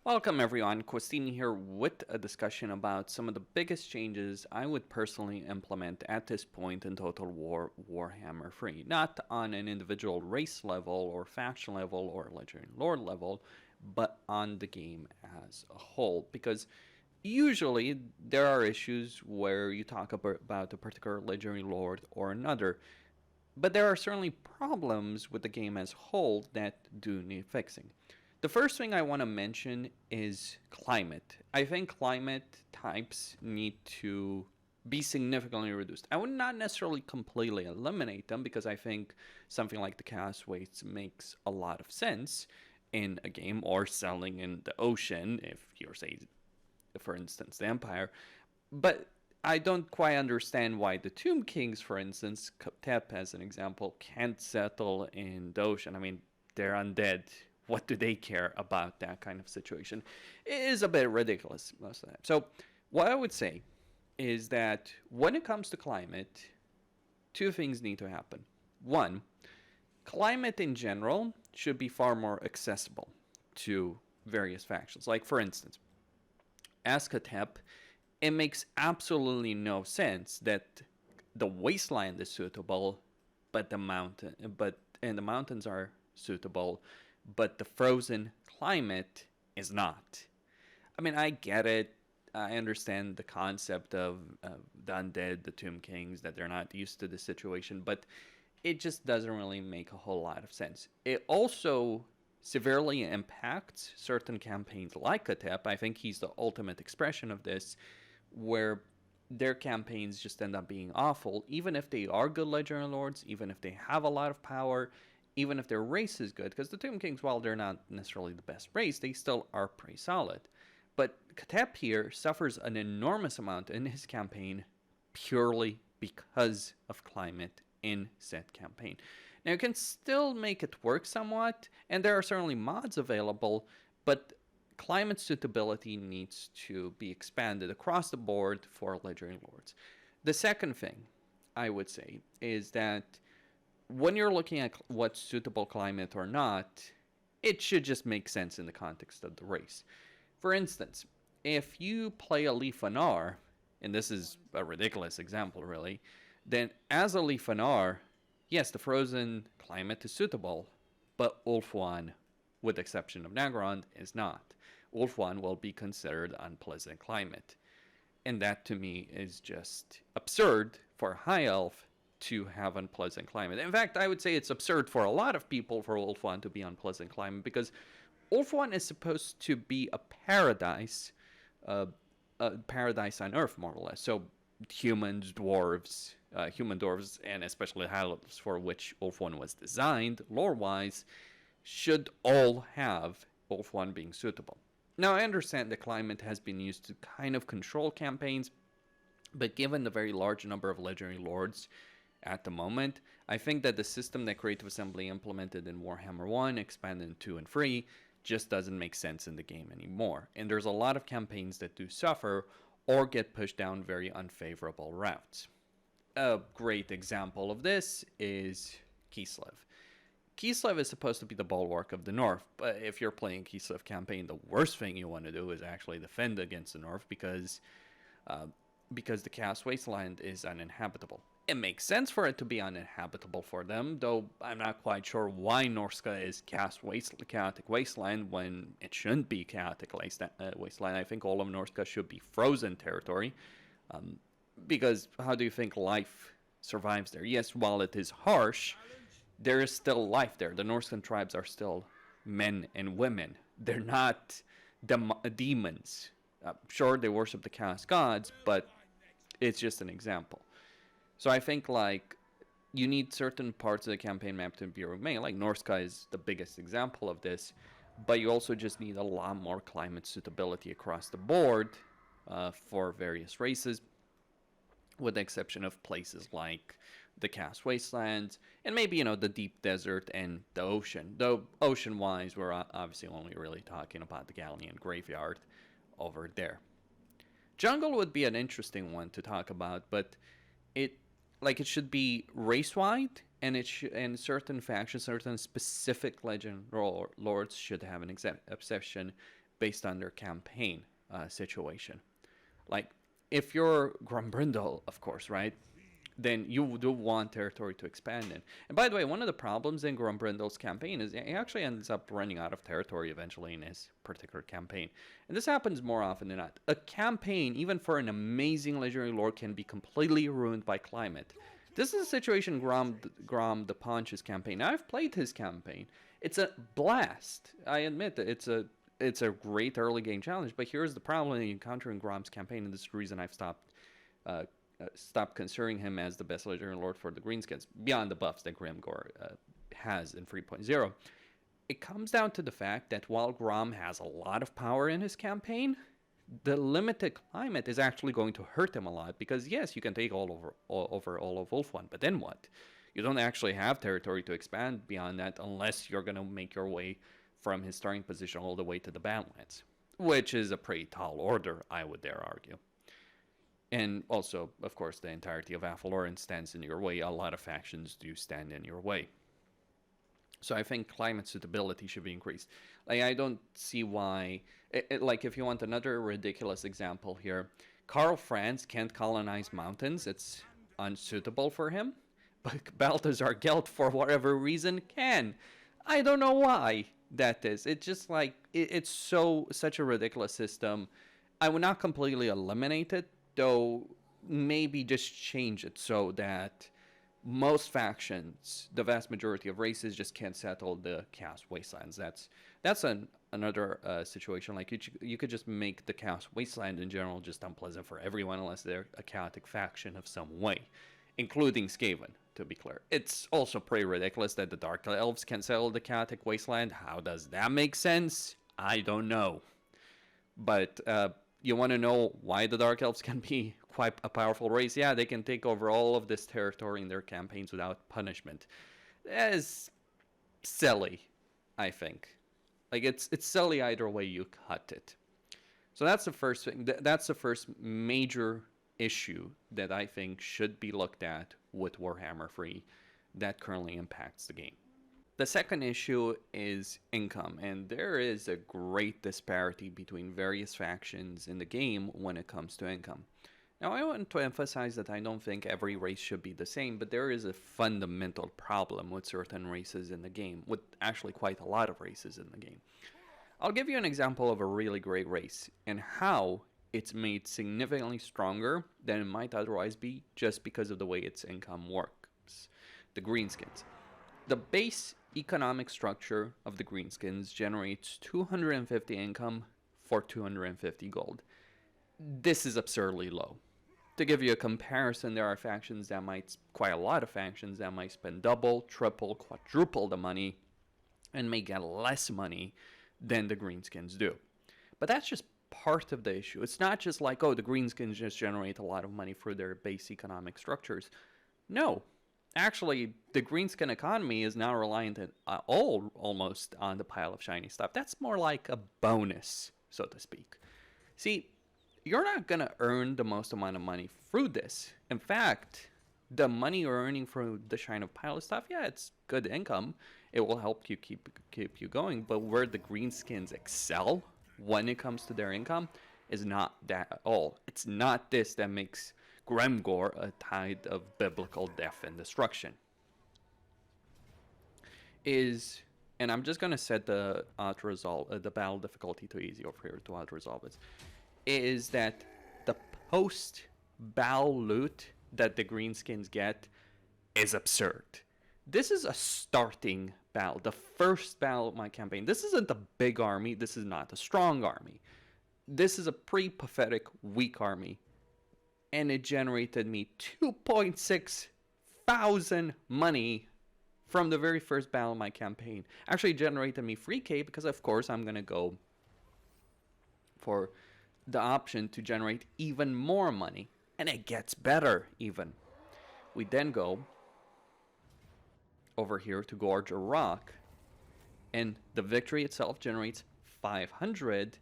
Welcome everyone, Questini here with a discussion about some of the biggest changes I would personally implement at this point in Total War Warhammer 3. Not on an individual race level or faction level or Legendary Lord level, but on the game as a whole. Because usually there are issues where you talk about a particular Legendary Lord or another, but there are certainly problems with the game as a whole that do need fixing. The first thing I want to mention is climate. I think climate types need to be significantly reduced. I would not necessarily completely eliminate them because I think something like the chaos wastes makes a lot of sense in a game, or selling in the ocean if you're, say, for instance, the Empire. But I don't quite understand why the Tomb Kings, for instance, Tep as an example, can't settle in the ocean. I mean, they're undead. What do they care about that kind of situation? It is a bit ridiculous most of the time. So what I would say is that when it comes to climate, two things need to happen. One, climate in general should be far more accessible to various factions. Like, for instance, as Katep, it makes absolutely no sense that the wasteland is suitable, but the mountains are suitable, but the frozen climate is not. I mean, I get it. I understand the concept of the undead, the Tomb Kings, that they're not used to the situation, but it just doesn't really make a whole lot of sense. It also severely impacts certain campaigns like Atep. I think he's the ultimate expression of this, where their campaigns just end up being awful, even if they are good Legendary Lords, even if they have a lot of power, even if their race is good, because the Tomb Kings, while they're not necessarily the best race, they still are pretty solid. But Katep here suffers an enormous amount in his campaign purely because of climate in said campaign. Now, you can still make it work somewhat, and there are certainly mods available, but climate suitability needs to be expanded across the board for Legendary Lords. The second thing I would say is that when you're looking at what's suitable climate or not, it should just make sense in the context of the race. For instance, if you play a Leaf-Anar, and this is a ridiculous example really, then as a Leaf-Anar, yes, the frozen climate is suitable, but Ulfuan, with the exception of Nagron, is not. Ulfuan will be considered unpleasant climate. And that to me is just absurd for High Elf to have unpleasant climate. In fact, I would say it's absurd for a lot of people for Ulfuan to be unpleasant climate, because Ulfuan is supposed to be a paradise on Earth, more or less. So humans, dwarves, human dwarves, and especially High Elves, for which Ulfuan was designed, lore-wise, should all have Ulfuan being suitable. Now, I understand the climate has been used to kind of control campaigns, but given the very large number of Legendary Lords at the moment, I think that the system that Creative Assembly implemented in Warhammer 1, expanded in 2 and 3, just doesn't make sense in the game anymore. And there's a lot of campaigns that do suffer or get pushed down very unfavorable routes. A great example of this is Kislev. Kislev is supposed to be the bulwark of the North, but if you're playing Kislev campaign, the worst thing you want to do is actually defend against the North, because the Chaos Wasteland is uninhabitable. It makes sense for it to be uninhabitable for them, though I'm not quite sure why Norska is Chaotic Wasteland when it shouldn't be Chaotic Wasteland. I think all of Norska should be frozen territory, because how do you think life survives there? Yes, while it is harsh, there is still life there. The Norscan tribes are still men and women. They're not demons. Sure, they worship the chaos gods, but it's just an example. So I think, like, you need certain parts of the campaign map to be remain. Like, Norska is the biggest example of this, but you also just need a lot more climate suitability across the board for various races, with the exception of places like the Chaos Wastelands, and maybe, the deep desert and the ocean. Though, ocean-wise, we're obviously only really talking about the Galleon Graveyard over there. Jungle would be an interesting one to talk about, but it should be race-wide, and certain factions, certain specific legend lords should have an exception, based on their campaign situation. Like, if you're Grombrindal, of course, right? Then you do want territory to expand in. And by the way, one of the problems in Grombrindal's campaign is he actually ends up running out of territory eventually in his particular campaign. And this happens more often than not. A campaign, even for an amazing legendary lord, can be completely ruined by climate. This is a situation Grom the Paunch's campaign. Now, I've played his campaign. It's a blast. I admit that it's a great early game challenge, but here's the problem in encountering Grom's campaign, and this is the reason I've stopped considering him as the best legendary lord for the greenskins, beyond the buffs that Grimgor has in 3.0. It comes down to the fact that while Grom has a lot of power in his campaign, the limited climate is actually going to hurt him a lot, because yes, you can take all of Ulthuan, but then what? You don't actually have territory to expand beyond that unless you're going to make your way from his starting position all the way to the Badlands, which is a pretty tall order, I would dare argue. And also, of course, the entirety of Athaloran stands in your way. A lot of factions do stand in your way. So I think climate suitability should be increased. Like, I don't see why... like, if you want another ridiculous example here, Karl Franz can't colonize mountains. It's unsuitable for him. But Balthazar Gelt, for whatever reason, can. I don't know why that is. It's just like... it's such a ridiculous system. I would not completely eliminate it, though maybe just change it so that most factions, the vast majority of races, just can't settle the Chaos Wastelands. That's another situation. Like, you could just make the Chaos Wasteland in general just unpleasant for everyone unless they're a chaotic faction of some way, including Skaven, to be clear. It's also pretty ridiculous that the Dark Elves can settle the chaotic wasteland. How does that make sense? I don't know. But you want to know why the Dark Elves can be quite a powerful race? Yeah, they can take over all of this territory in their campaigns without punishment. That is silly, I think. Like, it's silly either way you cut it. So that's the first thing. That's the first major issue that I think should be looked at with Warhammer 3 that currently impacts the game. The second issue is income, and there is a great disparity between various factions in the game when it comes to income. Now, I want to emphasize that I don't think every race should be the same, but there is a fundamental problem with certain races in the game, with actually quite a lot of races in the game. I'll give you an example of a really great race, and how it's made significantly stronger than it might otherwise be just because of the way its income works. The Greenskins. The base economic structure of the Greenskins generates 250 income for 250 gold. This is absurdly low. To give you a comparison, there are factions that might, quite a lot of factions that might spend double, triple, quadruple the money and may get less money than the Greenskins do. But that's just part of the issue. It's not just like, oh, the Greenskins just generate a lot of money for their base economic structures. No. Actually, the Greenskin economy is now reliant almost on the pile of shiny stuff. That's more like a bonus, so to speak. See, you're not going to earn the most amount of money through this. In fact, the money you're earning from the shine of pile of stuff, yeah, it's good income. It will help you keep you going. But where the Greenskins excel when it comes to their income is not that at all. It's not this that makes Gremgor a tide of biblical death and destruction. And I'm just going to set the the battle difficulty to easy over here to auto-resolve it, is that the post-battle loot that the Greenskins get is absurd. This is a starting battle, the first battle of my campaign. This isn't a big army. This is not a strong army. This is a pretty pathetic, weak army. And it generated me 2.6 thousand money from the very first battle of my campaign. Actually generated me 3k because, of course, I'm going to go for the option to generate even more money. And it gets better even. We then go over here to Gorge a Rock. And the victory itself generates 500.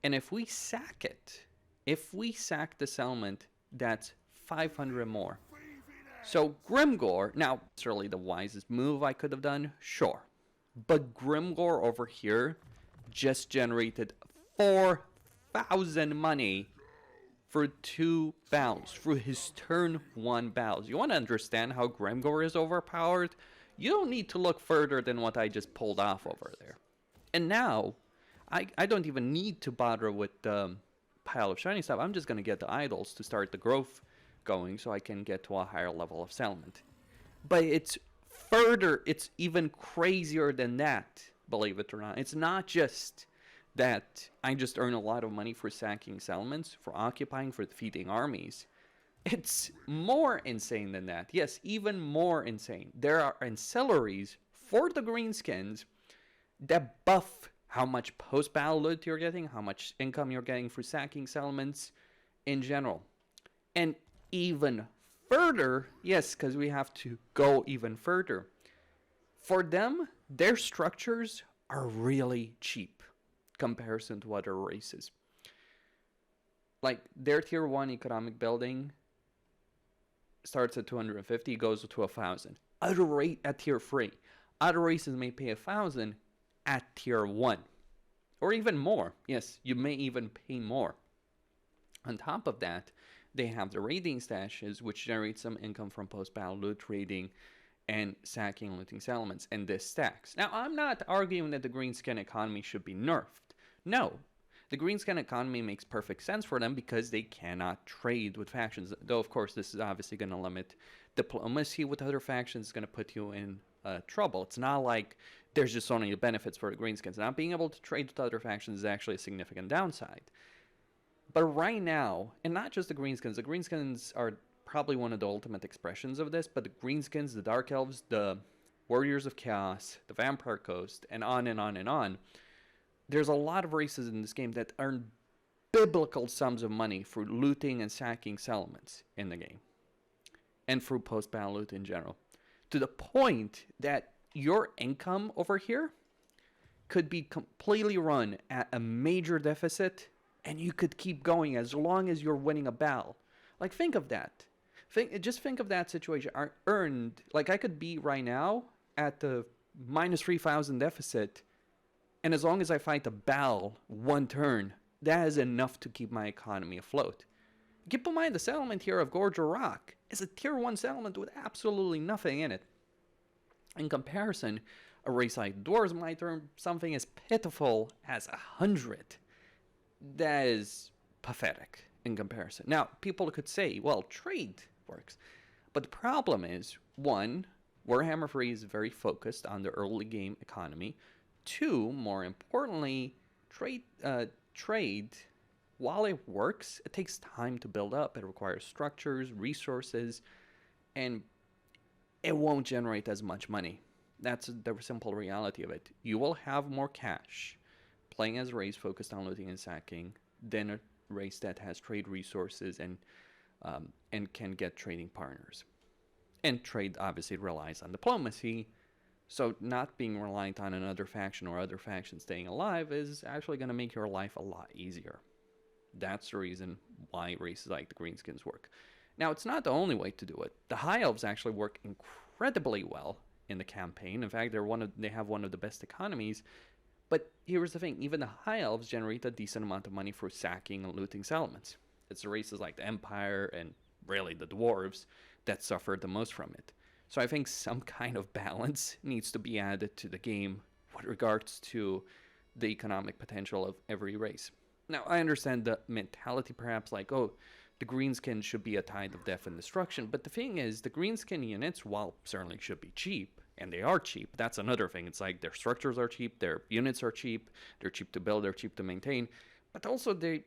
And if we sack it, if we sack the settlement, that's 500 more. So Grimgor, now, it's really the wisest move I could have done, sure. But Grimgor over here just generated 4,000 money for 2 battles, for his turn 1 battles. You want to understand how Gremgor is overpowered? You don't need to look further than what I just pulled off over there. And now, I don't even need to bother with the pile of shiny stuff. I'm just going to get the idols to start the growth going so I can get to a higher level of settlement. But it's even crazier than that, believe it or not. It's not just that I just earn a lot of money for sacking settlements, for occupying, for defeating armies. It's more insane than that. Yes, even more insane. There are ancillaries for the greenskins that buff how much post-battle loot you're getting, how much income you're getting for sacking settlements in general. And even further, yes, because we have to go even further. For them, their structures are really cheap comparison to other races. Like their tier 1 economic building starts at 250, goes to 1,000. Other rate at tier 3. Other races may pay 1,000 at tier 1. Or even more. Yes, you may even pay more. On top of that, they have the raiding stashes, which generate some income from post-battle loot raiding and sacking and looting settlements, and this stacks. Now, I'm not arguing that the greenskin economy should be nerfed. No, the greenskin economy makes perfect sense for them because they cannot trade with factions. Though, of course, this is obviously going to limit diplomacy with other factions. It's going to put you in trouble. It's not like there's just only benefits for the greenskins. Not being able to trade with other factions is actually a significant downside. But right now, and not just the greenskins are probably one of the ultimate expressions of this, but the greenskins, the dark elves, the warriors of chaos, the vampire coast, and on and on and on. There's a lot of races in this game that earn biblical sums of money for looting and sacking settlements in the game. And for post-battle loot in general. To the point that your income over here could be completely run at a major deficit, and you could keep going as long as you're winning a battle. Like, think of that. Just think of that situation. Earned, like I could be right now at the minus 3,000 deficit, and as long as I fight a battle 1 turn, that is enough to keep my economy afloat. Keep in mind the settlement here of Gorger Rock is a tier 1 settlement with absolutely nothing in it. In comparison, a race like Dwarves might earn something as pitiful as 100. That is pathetic in comparison. Now, people could say, well, trade works. But the problem is, 1, Warhammer 3 is very focused on the early game economy. 2, more importantly, trade, while it works, it takes time to build up. It requires structures, resources, and it won't generate as much money. That's the simple reality of it. You will have more cash playing as a race focused on looting and sacking than a race that has trade resources and can get trading partners. And trade obviously relies on diplomacy, so not being reliant on another faction or other factions staying alive is actually going to make your life a lot easier. That's the reason why races like the greenskins work. Now, it's not the only way to do it. The high elves actually work incredibly well in the campaign. In fact, they have one of the best economies. But here's the thing, even the high elves generate a decent amount of money for sacking and looting settlements. It's the races like the Empire and really the dwarves that suffer the most from it. So I think some kind of balance needs to be added to the game with regards to the economic potential of every race. Now, I understand the mentality perhaps like, oh, the greenskin should be a tide of death and destruction. But the thing is, the greenskin units, while certainly should be cheap, and they are cheap, that's another thing. It's like their structures are cheap, their units are cheap, they're cheap to build, they're cheap to maintain. But also they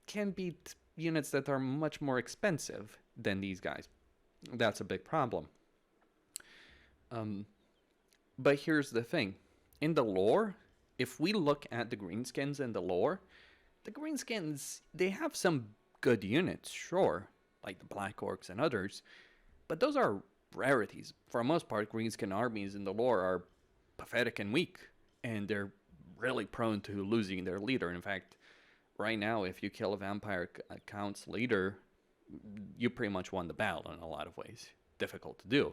can be units that are much more expensive than these guys. That's a big problem. But here's the thing. In the lore, if we look at the greenskins in the lore, the greenskins, they have some good units, sure, like the Black Orcs and others, but those are rarities. For the most part, greenskin armies in the lore are pathetic and weak, and they're really prone to losing their leader. In fact, right now, if you kill a vampire count's leader, you pretty much won the battle in a lot of ways. Difficult to do.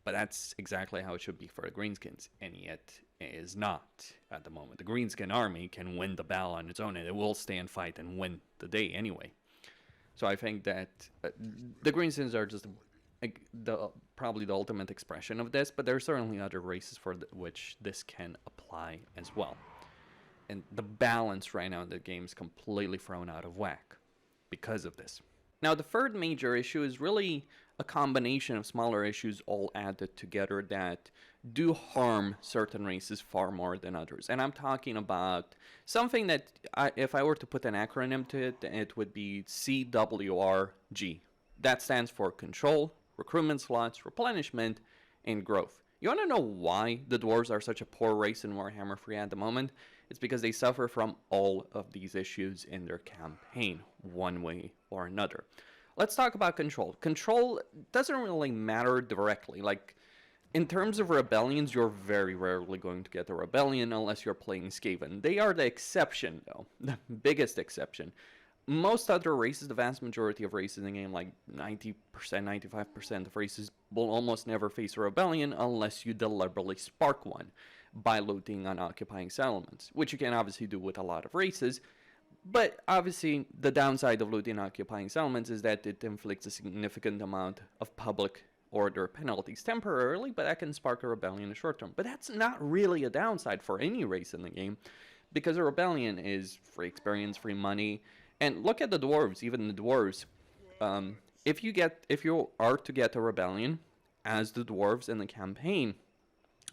But that's exactly how it should be for the Greenskins, and yet it is not at the moment. The Greenskin army can win the battle on its own, and it will stay and fight and win the day anyway. So I think that the Greenskins are just probably the ultimate expression of this, but there are certainly other races for which this can apply as well. And the balance right now in the game is completely thrown out of whack because of this. Now, the third major issue is really a combination of smaller issues all added together that do harm certain races far more than others. And I'm talking about something that, if I were to put an acronym to it, it would be CWRG. That stands for Control, Recruitment Slots, Replenishment, and Growth. You want to know why the dwarves are such a poor race in Warhammer 3 at the moment? It's because they suffer from all of these issues in their campaign, one way or another. Let's talk about control. Control doesn't really matter directly. Like, in terms of rebellions, you're very rarely going to get a rebellion unless you're playing Skaven. They are the exception, though. The biggest exception. Most other races, the vast majority of races in the game, like 90%, 95% of races, will almost never face a rebellion unless you deliberately spark one by looting on occupying settlements, which you can obviously do with a lot of races. But obviously, the downside of looting occupying settlements is that it inflicts a significant amount of public order penalties temporarily, but that can spark a rebellion in the short term. But that's not really a downside for any race in the game, because a rebellion is free experience, free money. And look at the dwarves, even the dwarves. If you are to get a rebellion as the dwarves in the campaign,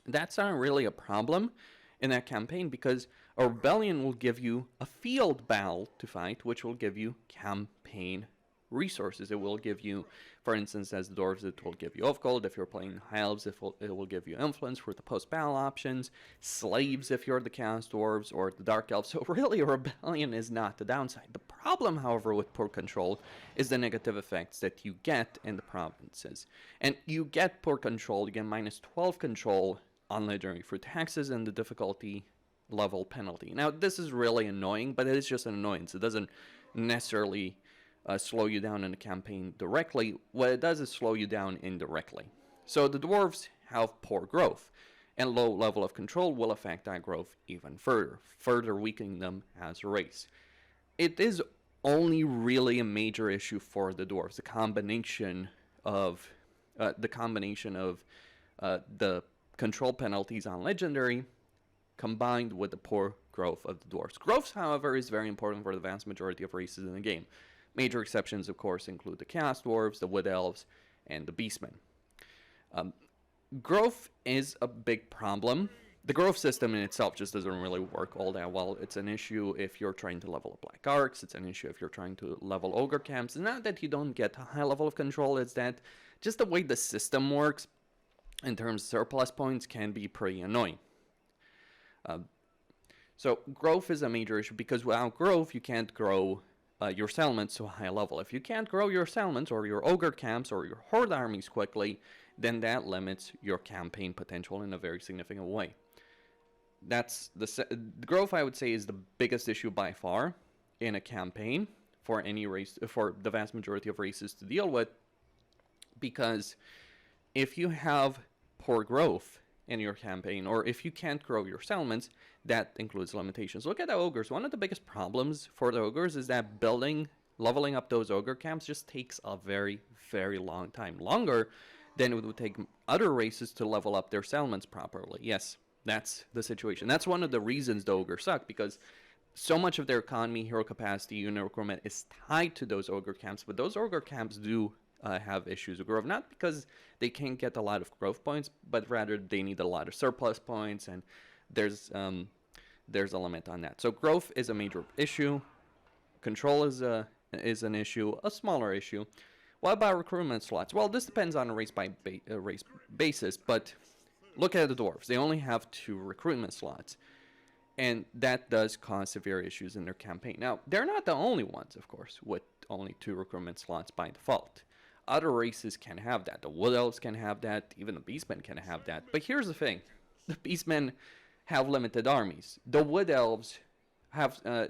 that's not really a problem in that campaign, because a rebellion will give you a field battle to fight, which will give you campaign resources. It will give you, for instance, as the dwarves, it will give you oath gold. If you're playing high elves, it will give you influence for the post-battle options, slaves if you're the chaos dwarves, or the dark elves. So really, a rebellion is not the downside. The problem, however, with poor control is the negative effects that you get in the provinces. And you get poor control, you get minus 12 control on legendary through taxes and the difficulty level penalty. Now, this is really annoying, but it is just an annoyance. It doesn't necessarily slow you down in the campaign directly. What it does is slow you down indirectly. So the dwarves have poor growth, and low level of control will affect that growth even further weakening them as a race. It is only really a major issue for the dwarves, the combination of the control penalties on legendary combined with the poor growth of the dwarves. Growth, however, is very important for the vast majority of races in the game. Major exceptions, of course, include the chaos dwarves, the wood elves, and the beastmen. Growth is a big problem. The growth system in itself just doesn't really work all that well. It's an issue if you're trying to level up Black Arcs. It's an issue if you're trying to level Ogre Camps. It's not that you don't get a high level of control, it's that just the way the system works in terms of surplus points can be pretty annoying. So growth is a major issue, because without growth you can't grow your settlements to a high level. If you can't grow your settlements or your ogre camps or your horde armies quickly, then that limits your campaign potential in a very significant way. That's the growth, I would say, is the biggest issue by far in a campaign for any race, for the vast majority of races to deal with, because if you have poor growth in your campaign, or if you can't grow your settlements, that includes limitations. Look at the ogres. One of the biggest problems for the ogres is that leveling up those ogre camps just takes a very, very long time. Longer than it would take other races to level up their settlements properly. Yes, that's the situation. That's one of the reasons the ogres suck, because so much of their economy, hero capacity, unit recruitment is tied to those ogre camps, but those ogre camps do have issues with growth, not because they can't get a lot of growth points, but rather they need a lot of surplus points, and there's a limit on that. So growth is a major issue. Control is an issue, a smaller issue. What about recruitment slots? Well, this depends on a race basis, but look at the dwarves. They only have 2 recruitment slots, and that does cause severe issues in their campaign. Now, they're not the only ones, of course, with only 2 recruitment slots by default. Other races can have that. The wood elves can have that. Even the beastmen can have that. But here's the thing. The beastmen have limited armies. The wood elves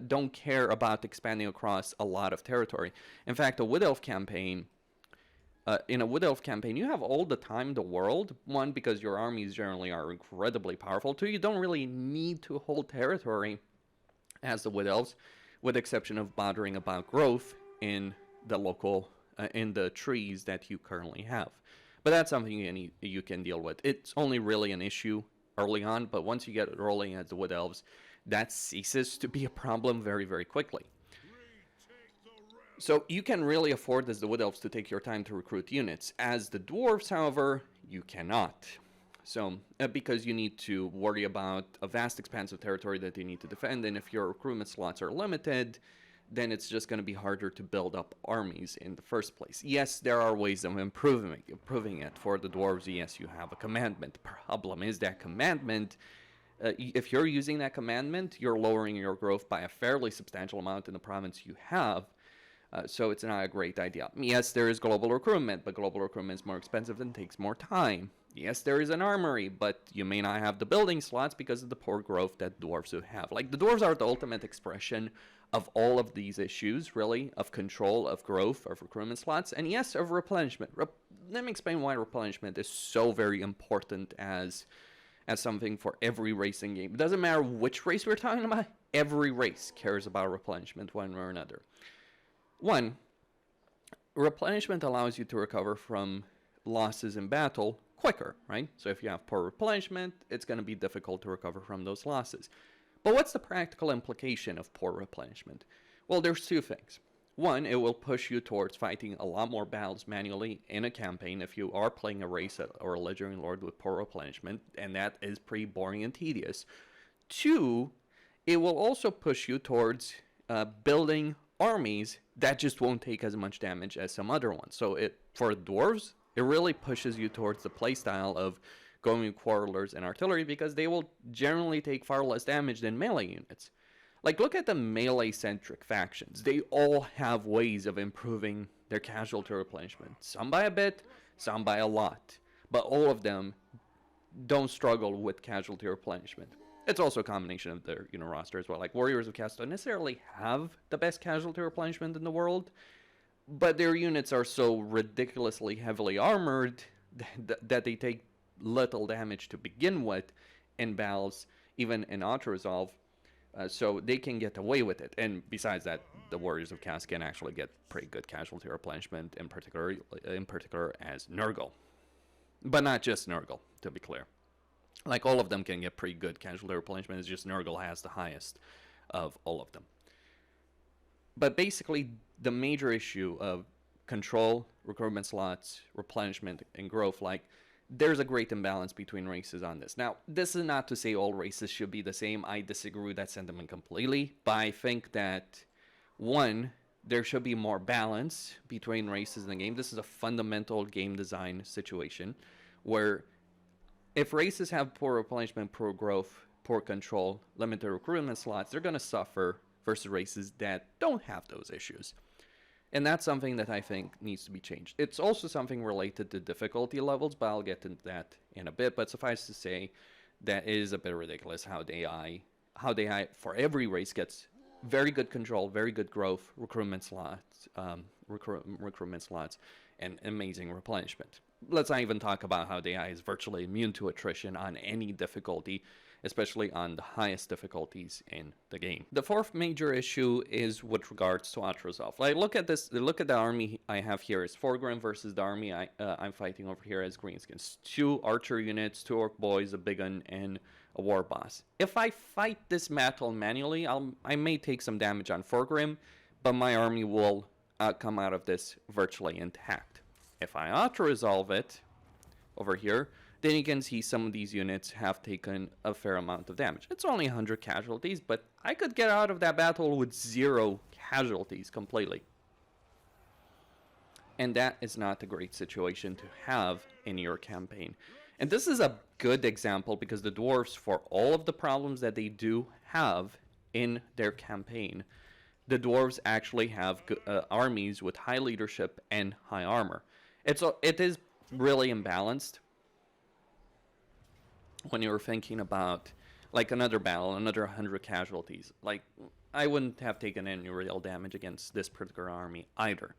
don't care about expanding across a lot of territory. In fact, the wood elf campaign in a Wood Elf campaign, you have all the time in the world. One, because your armies generally are incredibly powerful. Two, you don't really need to hold territory as the Wood Elves, with the exception of bothering about growth in the local, in the trees that you currently have. But that's something you can deal with. It's only really an issue early on, but once you get rolling as the Wood Elves, that ceases to be a problem very, very quickly. So you can really afford as the Wood Elves to take your time to recruit units. As the Dwarves, however, you cannot. So, because you need to worry about a vast expanse of territory that you need to defend, and if your recruitment slots are limited, then it's just going to be harder to build up armies in the first place. Yes, there are ways of improving it. For the Dwarves, yes, you have a commandment. The problem is that commandment, if you're using that commandment, you're lowering your growth by a fairly substantial amount in the province you have. So it's not a great idea. Yes, there is global recruitment, but global recruitment is more expensive and takes more time. Yes, there is an armory, but you may not have the building slots because of the poor growth that dwarves would have. Like, the dwarves are the ultimate expression of all of these issues, really, of control, of growth, of recruitment slots, and yes, of replenishment. Let me explain why replenishment is so very important as something for every racing game. It doesn't matter which race we're talking about, every race cares about replenishment one way or another. One, replenishment allows you to recover from losses in battle quicker, right? So if you have poor replenishment, it's going to be difficult to recover from those losses. But what's the practical implication of poor replenishment? Well, there's two things. One, it will push you towards fighting a lot more battles manually in a campaign if you are playing a race or a Legendary Lord with poor replenishment, and that is pretty boring and tedious. Two, it will also push you towards building armies that just won't take as much damage as some other ones. So for dwarves, it really pushes you towards the playstyle of going with quarrelers and artillery, because they will generally take far less damage than melee units. Like, look at the melee-centric factions. They all have ways of improving their casualty replenishment. Some by a bit, some by a lot. But all of them don't struggle with casualty replenishment. It's also a combination of their roster as well. Like, Warriors of Chaos don't necessarily have the best casualty replenishment in the world, but their units are so ridiculously heavily armored that they take little damage to begin with in battles, even in auto-resolve, so they can get away with it. And besides that, the Warriors of Chaos can actually get pretty good casualty replenishment, in particular as Nurgle. But not just Nurgle, to be clear. Like, all of them can get pretty good casualty replenishment. It's just Nurgle has the highest of all of them. But basically, the major issue of control, recruitment slots, replenishment, and growth, like, there's a great imbalance between races on this. Now, this is not to say all races should be the same. I disagree with that sentiment completely. But I think that, one, there should be more balance between races in the game. This is a fundamental game design situation where if races have poor replenishment, poor growth, poor control, limited recruitment slots, they're going to suffer versus races that don't have those issues. And that's something that I think needs to be changed. It's also something related to difficulty levels, but I'll get into that in a bit. But suffice to say, that is a bit ridiculous how the AI for every race gets very good control, very good growth, recruitment slots, and amazing replenishment. Let's not even talk about how the AI is virtually immune to attrition on any difficulty, especially on the highest difficulties in the game. The fourth major issue is with regards to auto-resolve. Like, look at this. Look at the army I have here. It's Foreground versus the army I'm fighting over here as Greenskins. 2 archer units, 2 orc boys, a big gun, and a war boss. If I fight this battle manually, I may take some damage on Foreground, but my army will come out of this virtually intact. If I auto-resolve it over here, then you can see some of these units have taken a fair amount of damage. It's only 100 casualties, but I could get out of that battle with 0 casualties completely. And that is not a great situation to have in your campaign. And this is a good example because the dwarves, for all of the problems that they do have in their campaign, the dwarves actually have armies with high leadership and high armor. It is really imbalanced when you're thinking about, like, another battle, another 100 casualties. Like, I wouldn't have taken any real damage against this particular army either.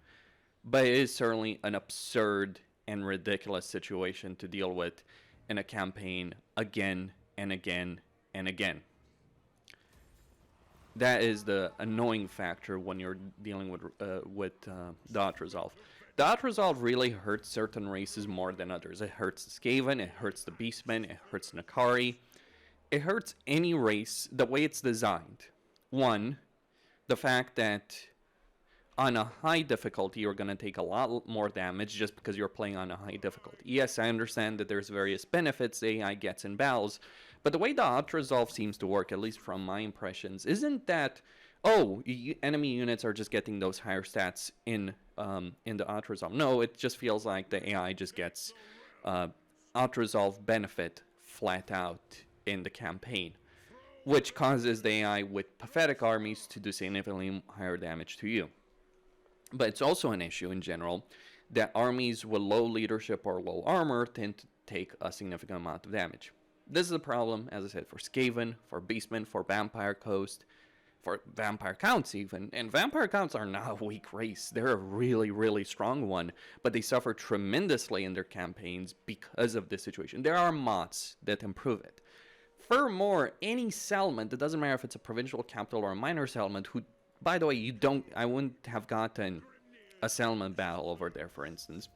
but it is certainly an absurd and ridiculous situation to deal with in a campaign again and again and again. That is the annoying factor when you're dealing with dot resolve. Dot resolve really hurts certain races more than others. It hurts the Skaven, it hurts the Beastmen, it hurts Nakari. It hurts any race the way it's designed. One, the fact that on a high difficulty you're going to take a lot more damage just because you're playing on a high difficulty. Yes, I understand that there's various benefits the AI gets in battles, but the way the auto resolve seems to work, at least from my impressions, isn't that enemy units are just getting those higher stats in the auto resolve. No, it just feels like the AI just gets auto resolve benefit flat out in the campaign, which causes the AI with pathetic armies to do significantly higher damage to you. But it's also an issue in general that armies with low leadership or low armor tend to take a significant amount of damage. This is a problem, as I said, for Skaven, for Beastmen, for Vampire Coast, for Vampire Counts even. And Vampire Counts are not a weak race. They're a really, really strong one. But they suffer tremendously in their campaigns because of this situation. There are mods that improve it. Furthermore, any settlement, it doesn't matter if it's a provincial capital or a minor settlement, who, by the way, I wouldn't have gotten a settlement battle over there, for instance.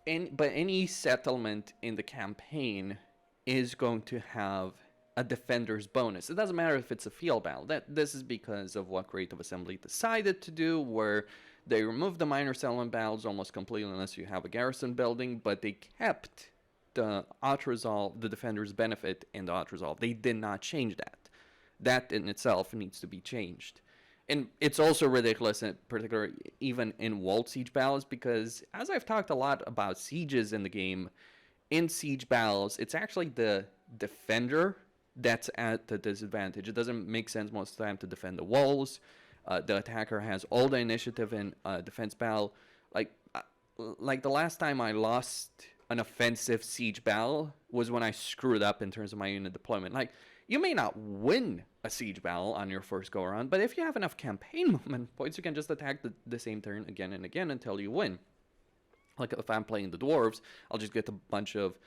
But any settlement in the campaign is going to have a defender's bonus. It doesn't matter if it's a field battle. This is because of what Creative Assembly decided to do, where they removed the minor settlement battles almost completely unless you have a garrison building, but they kept the auto resolve, the defender's benefit in the auto resolve. They did not change that. That in itself needs to be changed. And it's also ridiculous, in particular, even in walled siege battles, because as I've talked a lot about sieges in the game, in siege battles, it's actually the defender that's at the disadvantage. It doesn't make sense most of the time to defend the walls. The attacker has all the initiative in a defense battle. Like the last time I lost an offensive siege battle was when I screwed up in terms of my unit deployment. Like, you may not win a siege battle on your first go around, but if you have enough campaign movement points, you can just attack the same turn again and again until you win. Like if I'm playing the dwarves, I'll just get a bunch of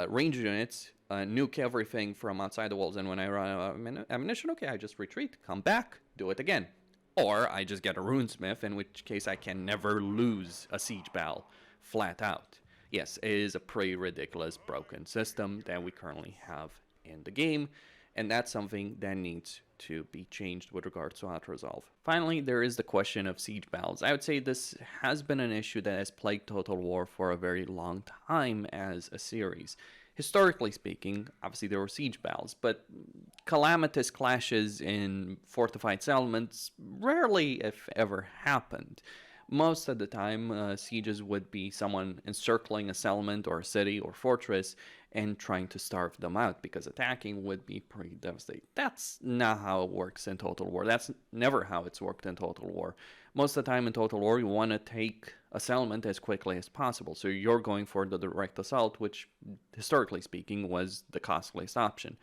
range units, nuke everything from outside the walls, and when I run out of ammunition, okay, I just retreat, come back, do it again. Or I just get a runesmith, in which case I can never lose a siege battle, flat out. Yes, it is a pretty ridiculous broken system that we currently have in the game, and that's something that needs to be changed with regards to auto resolve. Finally, there is the question of siege battles. I would say this has been an issue that has plagued Total War for a very long time as a series. Historically speaking, obviously there were siege battles, but calamitous clashes in fortified settlements rarely, if ever, happened. Most of the time, sieges would be someone encircling a settlement or a city or fortress and trying to starve them out, because attacking would be pretty devastating. That's not how it works in Total War. That's never how it's worked in Total War. Most of the time in Total War, you want to take a settlement as quickly as possible. So you're going for the direct assault, which, historically speaking, was the costliest option.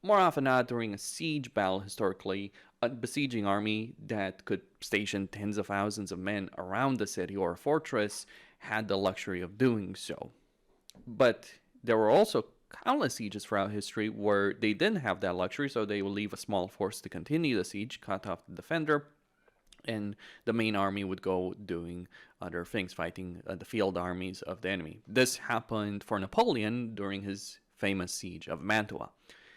More often than not, during a siege battle, historically, a besieging army that could station tens of thousands of men around the city or a fortress had the luxury of doing so. But there were also countless sieges throughout history where they didn't have that luxury, so they would leave a small force to continue the siege, cut off the defender, and the main army would go doing other things, fighting the field armies of the enemy. This happened for Napoleon during his famous siege of Mantua,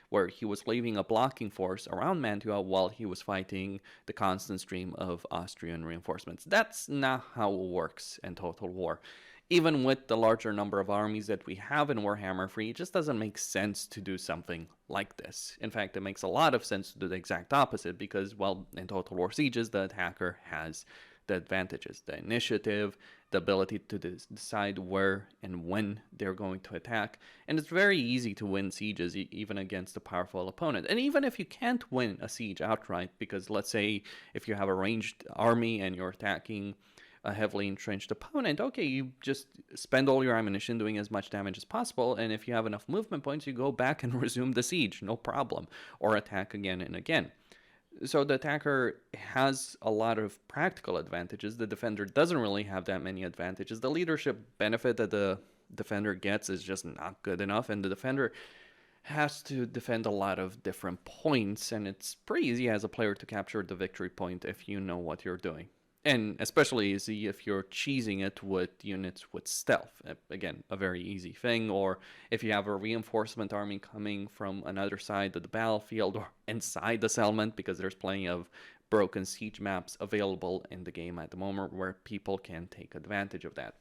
where he was leaving a blocking force around Mantua while he was fighting the constant stream of Austrian reinforcements. That's not how it works in Total War. Even with the larger number of armies that we have in Warhammer 3, it just doesn't make sense to do something like this. In fact, it makes a lot of sense to do the exact opposite, because, well, in Total War sieges, the attacker has the advantages, the initiative, the ability to decide where and when they're going to attack. And it's very easy to win sieges, even against a powerful opponent. And even if you can't win a siege outright, because let's say if you have a ranged army and you're attacking a heavily entrenched opponent, okay, you just spend all your ammunition doing as much damage as possible, and if you have enough movement points, you go back and resume the siege, no problem, or attack again and again. So the attacker has a lot of practical advantages. The defender doesn't really have that many advantages. The leadership benefit that the defender gets is just not good enough, and the defender has to defend a lot of different points, and it's pretty easy as a player to capture the victory point if you know what you're doing. And especially easy if you're cheesing it with units with stealth. Again, a very easy thing. Or if you have a reinforcement army coming from another side of the battlefield or inside the settlement, because there's plenty of broken siege maps available in the game at the moment where people can take advantage of that.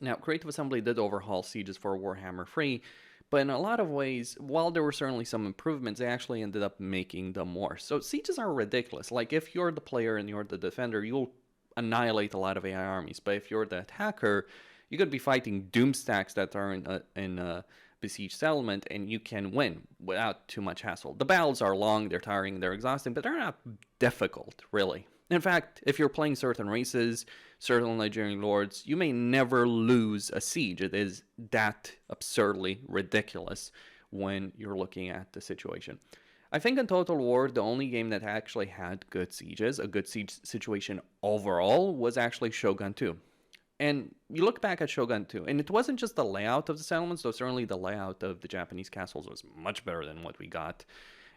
Now, Creative Assembly did overhaul sieges for Warhammer 3, but in a lot of ways, while there were certainly some improvements, they actually ended up making them worse. So sieges are ridiculous. Like, if you're the player and you're the defender, you'll annihilate a lot of AI armies. But if you're the attacker, you could be fighting doom stacks that are in a besieged settlement, and you can win without too much hassle. The battles are long, they're tiring, they're exhausting, but they're not difficult, really. In fact, if you're playing certain races, certain Nigerian lords, you may never lose a siege. It is that absurdly ridiculous when you're looking at the situation. I think in Total War, the only game that actually had good sieges, a good siege situation overall, was actually Shogun 2. And you look back at Shogun 2, and it wasn't just the layout of the settlements, though certainly the layout of the Japanese castles was much better than what we got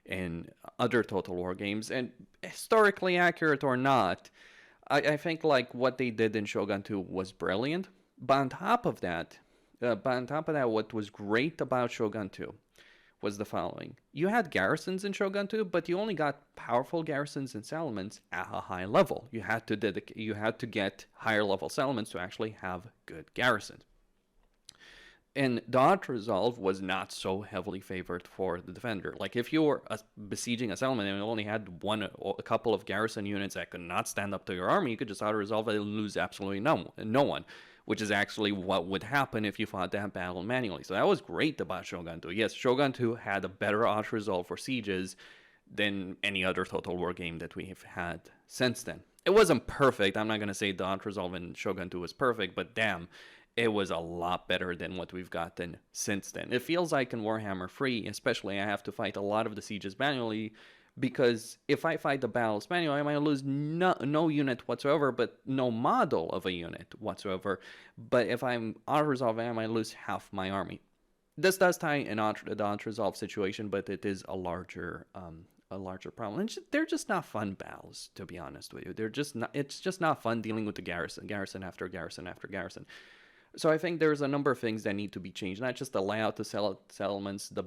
in other Total War games. And historically accurate or not, I think like what they did in Shogun 2 was brilliant. But on top of that, what was great about Shogun 2 was the following. You had garrisons in Shogun 2, but you only got powerful garrisons and settlements at a high level. You had to get higher level settlements to actually have good garrisons. And dot resolve was not so heavily favored for the defender. Like if you were besieging a settlement and you only had a couple of garrison units that could not stand up to your army, you could just auto resolve it and lose absolutely no one, which is actually what would happen if you fought that battle manually. So that was great about Shogun 2. Yes, Shogun 2 had a better auto resolve for sieges than any other Total War game that we've had since then. It wasn't perfect. I'm not going to say the auto resolve in Shogun 2 was perfect, but damn, it was a lot better than what we've gotten since then. It feels like in Warhammer 3, especially, I have to fight a lot of the sieges manually, because if I fight the battles manually, I might lose no unit whatsoever, but no model of a unit whatsoever. But if I'm auto-resolving, I might lose half my army. This does tie in the auto-resolve situation, but it is a larger problem. And they're just not fun battles, to be honest with you. It's just not fun dealing with the garrison after garrison after garrison. So I think there's a number of things that need to be changed, not just the layout, the settlements, the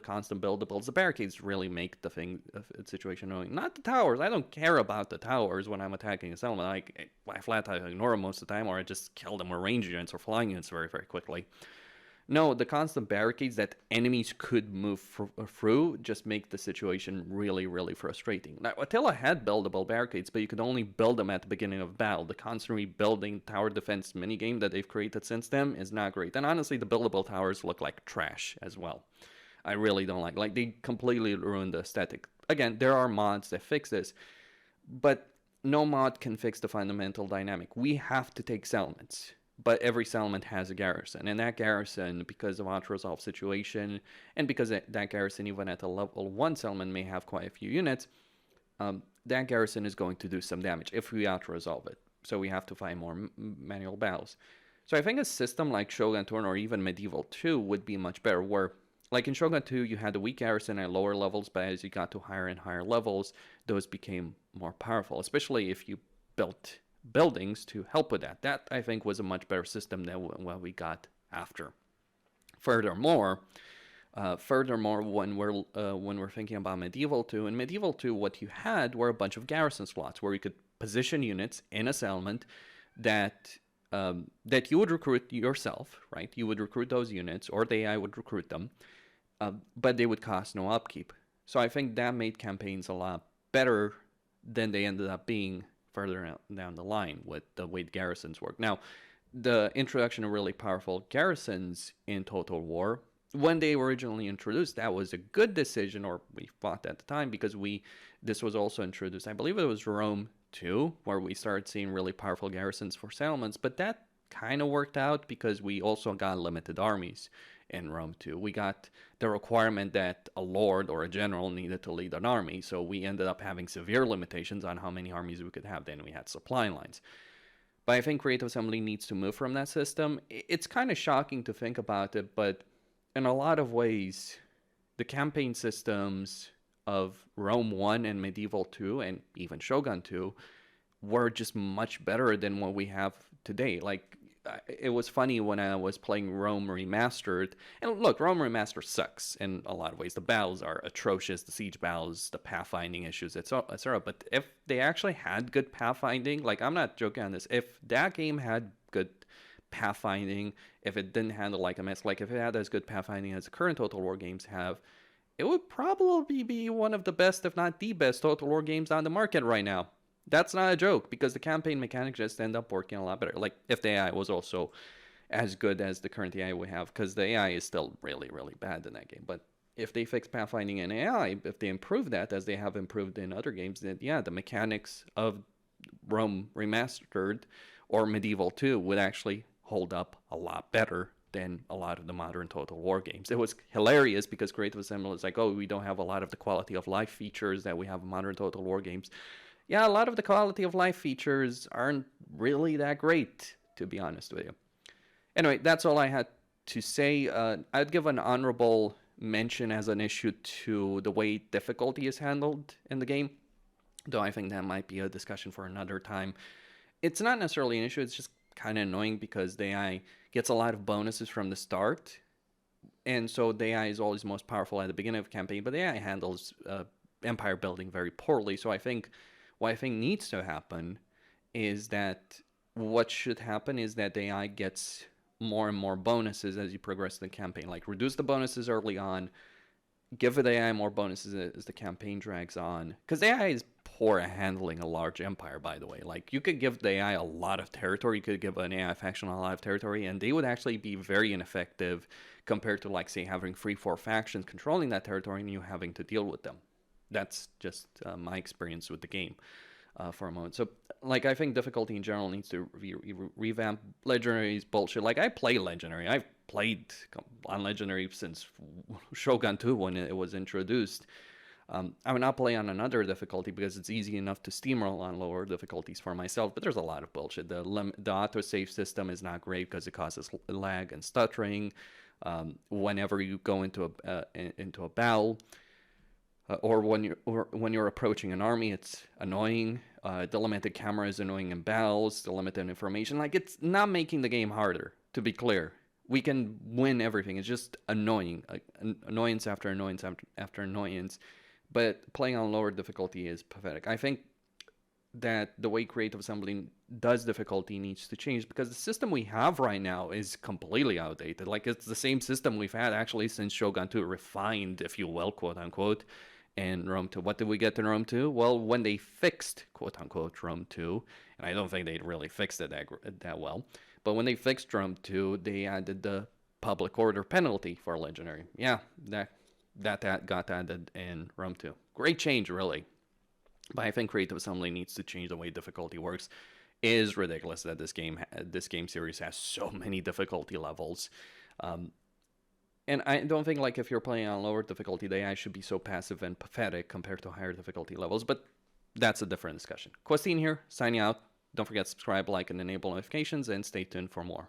constant buildables. The barricades really make the situation annoying. Not the towers. I don't care about the towers when I'm attacking a settlement. I flat out ignore them most of the time, or I just kill them with range units or flying units very, very quickly. No, the constant barricades that enemies could move through just make the situation really, really frustrating. Now, Attila had buildable barricades, but you could only build them at the beginning of battle. The constant rebuilding tower defense minigame that they've created since then is not great. And honestly, the buildable towers look like trash as well. I really don't like they completely ruined the aesthetic. Again, there are mods that fix this, but no mod can fix the fundamental dynamic. We have to take settlements. But every settlement has a garrison, and that garrison, because of auto-resolve situation, and because that garrison, even at a level 1 settlement, may have quite a few units, that garrison is going to do some damage if we auto-resolve it. So we have to fight more manual battles. So I think a system like Shogun 2 or even Medieval 2 would be much better, where, like in Shogun 2, you had a weak garrison at lower levels, but as you got to higher and higher levels, those became more powerful, especially if you built buildings to help with that. That, I think, was a much better system than what we got after. Furthermore, when we're thinking about Medieval 2, in Medieval 2, what you had were a bunch of garrison slots where you could position units in a settlement that you would recruit yourself, right? You would recruit those units, or the AI would recruit them, but they would cost no upkeep. So I think that made campaigns a lot better than they ended up being further down the line with the way garrisons work. Now, the introduction of really powerful garrisons in Total War, when they were originally introduced, that was a good decision, or we thought at the time, because this was also introduced, I believe it was Rome 2, where we started seeing really powerful garrisons for settlements, but that kind of worked out because we also got limited armies in Rome 2. We got the requirement that a lord or a general needed to lead an army, so we ended up having severe limitations on how many armies we could have. Then we had supply lines. But I think Creative Assembly needs to move from that system. It's kind of shocking to think about it, but in a lot of ways, the campaign systems of Rome 1 and Medieval 2 and even Shogun 2 were just much better than what we have today. Like, it was funny when I was playing Rome Remastered, and look, Rome Remastered sucks in a lot of ways. The battles are atrocious, the siege battles, the pathfinding issues, etc. But if they actually had good pathfinding, like, I'm not joking on this, if that game had good pathfinding, if it didn't handle like a mess, like if it had as good pathfinding as the current Total War games have, it would probably be one of the best, if not the best, Total War games on the market right now. That's not a joke, because the campaign mechanics just end up working a lot better. Like, if the AI was also as good as the current AI we have, because the AI is still really, really bad in that game. But if they fix pathfinding and AI, if they improve that, as they have improved in other games, then yeah, the mechanics of Rome Remastered or Medieval 2 would actually hold up a lot better than a lot of the modern Total War games. It was hilarious because Creative Assembly is like, oh, we don't have a lot of the quality of life features that we have in modern Total War games. Yeah, a lot of the quality of life features aren't really that great, to be honest with you. Anyway, that's all I had to say. I'd give an honorable mention as an issue to the way difficulty is handled in the game, though I think that might be a discussion for another time. It's not necessarily an issue, it's just kind of annoying because the AI gets a lot of bonuses from the start, and so the AI is always most powerful at the beginning of the campaign, but the AI handles empire building very poorly. So I think what I think needs to happen is that what should happen is that the AI gets more and more bonuses as you progress the campaign. Like, reduce the bonuses early on, give the AI more bonuses as the campaign drags on. Because the AI is poor at handling a large empire, by the way. Like, you could give the AI a lot of territory, you could give an AI faction a lot of territory, and they would actually be very ineffective compared to, like, say, having 3-4 factions controlling that territory and you having to deal with them. That's just my experience with the game for a moment. So, like, I think difficulty in general needs to revamp. Legendary is bullshit. Like, I play Legendary. I've played on Legendary since Shogun 2 when it was introduced. I would not play on another difficulty because it's easy enough to steamroll on lower difficulties for myself, but there's a lot of bullshit. The autosave system is not great because it causes lag and stuttering whenever you go into a battle. Or when you're approaching an army, it's annoying. The limited camera is annoying in battles. The limited information, like, it's not making the game harder. To be clear, we can win everything. It's just annoying, annoyance after annoyance after annoyance. But playing on lower difficulty is pathetic. I think that the way Creative Assembly does difficulty needs to change because the system we have right now is completely outdated. Like, it's the same system we've had actually since Shogun 2, refined, if you will, quote unquote. And Rome 2. What did we get in Rome 2? Well, when they fixed, quote-unquote, Rome 2, and I don't think they really fixed it that well, but when they fixed Rome 2, they added the public order penalty for Legendary. Yeah, that got added in Rome 2. Great change, really. But I think Creative Assembly needs to change the way difficulty works. It is ridiculous that this game series has so many difficulty levels. And I don't think, like, if you're playing on lower difficulty, the AI should be so passive and pathetic compared to higher difficulty levels, but that's a different discussion. Questine here, signing out. Don't forget to subscribe, like, and enable notifications, and stay tuned for more.